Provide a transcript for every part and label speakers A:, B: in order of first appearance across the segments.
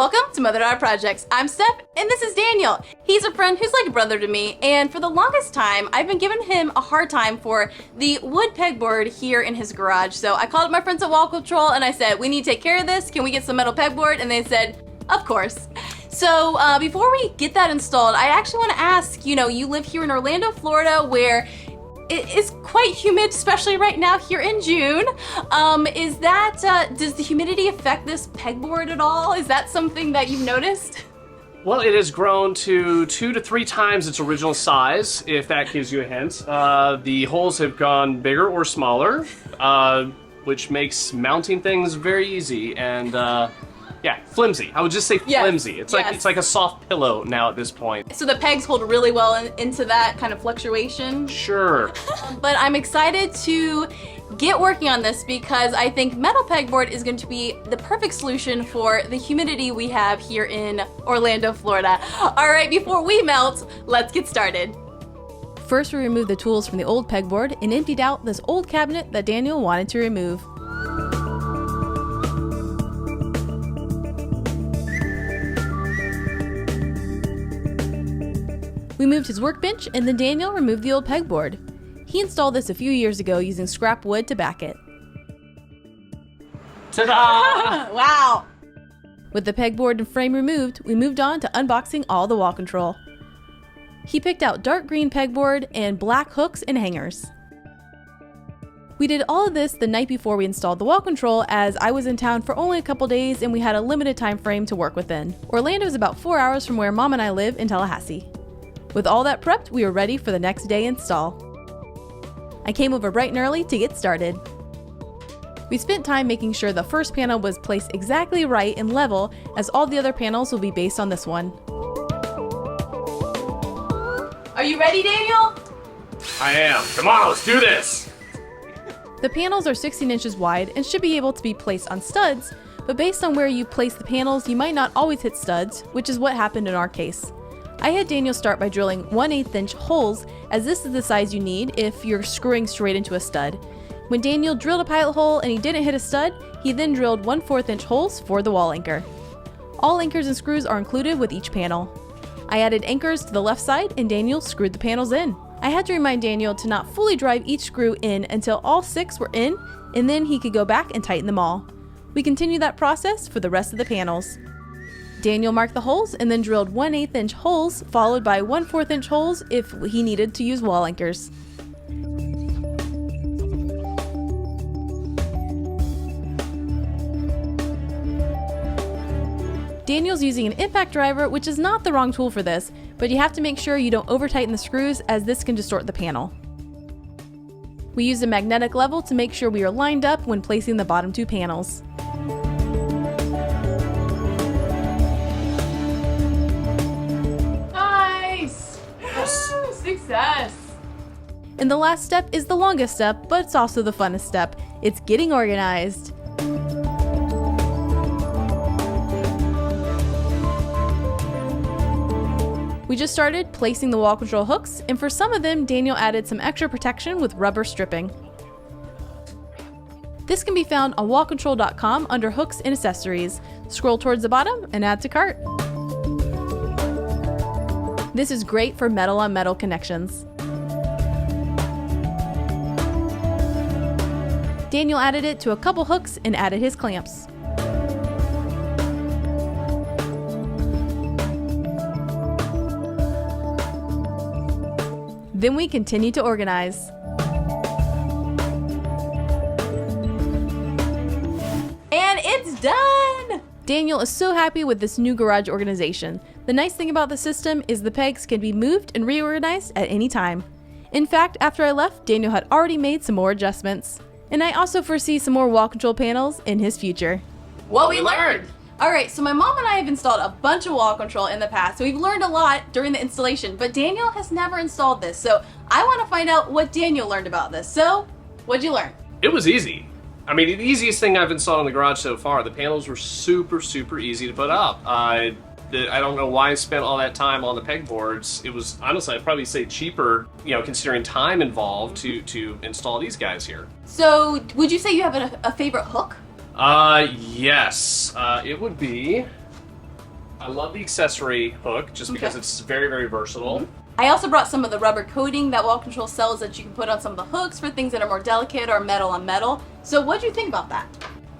A: Welcome to Mother-Daughter Projects. I'm Steph, and this is Daniel. He's a friend who's like a brother to me, and for the longest time, I've been giving him a hard time for the wood pegboard here in his garage. So I called up my friends at Wall Control, and I said, we need to take care of this. Can we get some metal pegboard? And they said, of course. So before we get that installed, I actually want to ask, you live here in Orlando, Florida, where it is quite humid, especially right now here in June. Does the humidity affect this pegboard at all? Is that something that you've noticed?
B: Well, it has grown to 2 to 3 times its original size, if that gives you a hint. The holes have gone bigger or smaller, which makes mounting things very easy and flimsy. I would just say flimsy. It's like a soft pillow now at this point.
A: So the pegs hold really well into that kind of fluctuation?
B: Sure.
A: But I'm excited to get working on this because I think metal pegboard is going to be the perfect solution for the humidity we have here in Orlando, Florida. All right, before we melt, let's get started. First, we removed the tools from the old pegboard and emptied out this old cabinet that Daniel wanted to remove. We moved his workbench, and then Daniel removed the old pegboard. He installed this a few years ago using scrap wood to back it.
B: Ta-da!
A: Wow! With the pegboard and frame removed, we moved on to unboxing all the wall control. He picked out dark green pegboard and black hooks and hangers. We did all of this the night before we installed the wall control, as I was in town for only a couple days and we had a limited time frame to work within. Orlando is about 4 hours from where Mom and I live in Tallahassee. With all that prepped, we were ready for the next day install. I came over bright and early to get started. We spent time making sure the first panel was placed exactly right and level, as all the other panels will be based on this one. Are you ready, Daniel?
B: I am. Come on, let's do this!
A: The panels are 16 inches wide and should be able to be placed on studs, but based on where you place the panels, you might not always hit studs, which is what happened in our case. I had Daniel start by drilling 1/8 inch holes, as this is the size you need if you're screwing straight into a stud. When Daniel drilled a pilot hole and he didn't hit a stud, he then drilled 1/4 inch holes for the wall anchor. All anchors and screws are included with each panel. I added anchors to the left side and Daniel screwed the panels in. I had to remind Daniel to not fully drive each screw in until all 6 were in, and then he could go back and tighten them all. We continued that process for the rest of the panels. Daniel marked the holes and then drilled 1/8 inch holes, followed by 1/4 inch holes if he needed to use wall anchors. Daniel's using an impact driver, which is not the wrong tool for this, but you have to make sure you don't over tighten the screws, as this can distort the panel. We used a magnetic level to make sure we are lined up when placing the bottom 2 panels. Success! And the last step is the longest step, but it's also the funnest step. It's getting organized. We just started placing the wall control hooks, and for some of them, Daniel added some extra protection with rubber stripping. This can be found on wallcontrol.com under hooks and accessories. Scroll towards the bottom and add to cart. This is great for metal-on-metal connections. Daniel added it to a couple hooks and added his clamps. Then we continue to organize. And it's done! Daniel is so happy with this new garage organization. The nice thing about the system is the pegs can be moved and reorganized at any time. In fact, after I left, Daniel had already made some more adjustments. And I also foresee some more wall control panels in his future. What we learned! Alright, so my mom and I have installed a bunch of wall control in the past, so we've learned a lot during the installation, but Daniel has never installed this, so I want to find out what Daniel learned about this. So, what'd you learn?
B: It was easy. I mean, the easiest thing I've installed in the garage so far. The panels were super easy to put up. I don't know why I spent all that time on the pegboards. It was, honestly, I'd probably say cheaper, considering time involved to install these guys here.
A: So, would you say you have a favorite hook?
B: Yes. It would be I love the accessory hook just because it's very, very versatile.
A: I also brought some of the rubber coating that Wall Control sells that you can put on some of the hooks for things that are more delicate or metal on metal. So what do you think about that?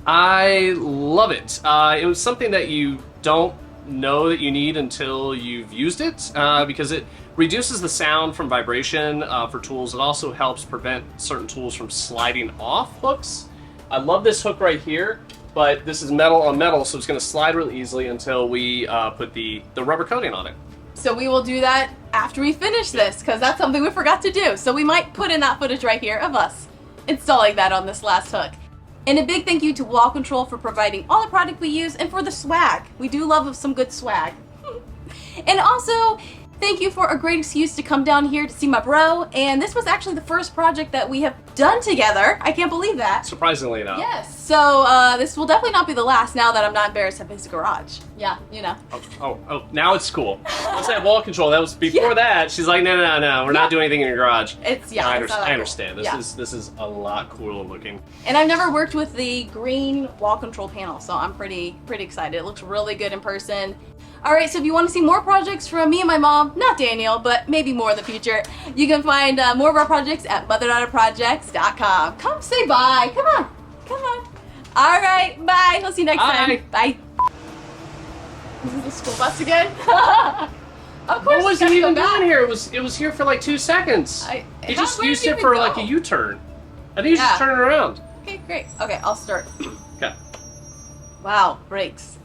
B: I love it. It was something that you don't know that you need until you've used it because it reduces the sound from vibration for tools. It also helps prevent certain tools from sliding off hooks. I love this hook right here, but this is metal on metal, so it's going to slide really easily until we put the rubber coating on it.
A: So we will do that after we finish this, because that's something we forgot to do. So we might put in that footage right here of us installing that on this last hook. And a big thank you to Wall Control for providing all the product we use and for the swag. We do love some good swag. And also, thank you for a great excuse to come down here to see my bro. And this was actually the first project that we have done together. I can't believe that.
B: Surprisingly enough.
A: Yes. So this will definitely not be the last now that I'm not embarrassed of his garage. Yeah, you know.
B: Oh, now it's cool. Once that Wall Control, that was before that. She's like, no, we're not doing anything in your garage.
A: It's,
B: I
A: it's not that
B: I
A: cool.
B: understand. This is a lot cooler looking.
A: And I've never worked with the green Wall Control panel, so I'm pretty excited. It looks really good in person. Alright, so if you want to see more projects from me and my mom, not Daniel, but maybe more in the future, you can find more of our projects at motherdaughterprojects.com. Come say bye. Come on. Alright, bye. We'll see you next time. Bye. This is the school bus again? Of course.
B: What was it even doing here? It was here for like 2 seconds. He just used it for like a U-turn. I think he's just turning around.
A: Okay, great. Okay, I'll start.
B: Okay.
A: Wow, brakes.